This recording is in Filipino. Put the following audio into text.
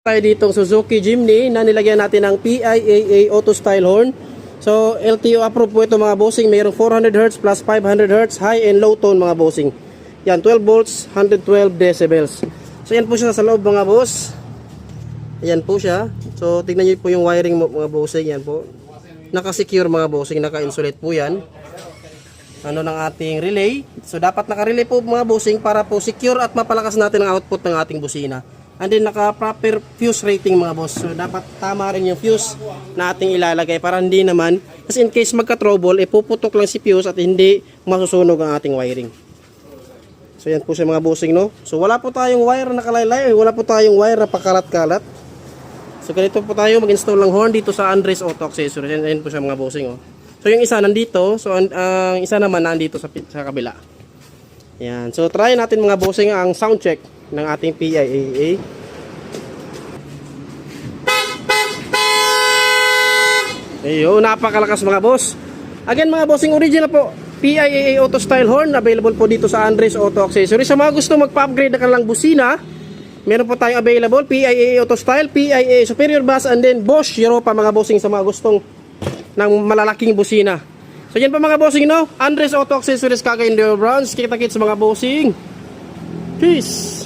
Tayo ditong Suzuki Jimny na nilagyan natin ng PIAA Auto Style Horn. So LTO approved po ito mga bossing. Mayroong 400 Hz plus 500 Hz high and low tone mga bossing. Yan, 12 volts, 112 decibels. So yan po siya sa loob mga boss. Yan po siya. So tignan niyo po yung wiring mo mga bossing. Yan po. Naka-secure mga bossing, naka-insulate po yan. Ano ng ating relay. So dapat naka-relay po mga bossing para po secure at mapalakas natin ang output ng ating busina. And then naka-proper fuse rating mga boss. So dapat tama rin yung fuse na ating ilalagay para hindi naman, kasi in case magka-trouble, puputok lang si fuse at hindi masusunog ang ating wiring. So yan po siya mga bossing, no. So wala po tayong wire na nakalaylay, wala po tayong wire na pakalat-kalat. So ganito po tayo mag-install ng horn dito sa Andres Auto Accessories. Yan po siya mga bossing, oh. So yung isa nandito, so ang isa naman nandito sa kabila. Yan. So try natin mga bossing ang sound check ng ating PIAA. Ayun, napakalakas mga boss. Again mga bossing, original po PIAA Auto Style Horn, available po dito sa Andres Auto Accessories. Sa mga gusto magpa-upgrade na kanilang busina, meron po tayong available PIAA Auto Style, PIAA Superior Bass, and then Bosch Europa mga bossing sa mga gustong ng malalaking busina. So yan pa mga bossing, no? Andres Auto Accessories, Cagayan de Oro Branch. Kita-kits mga bossing. Peace.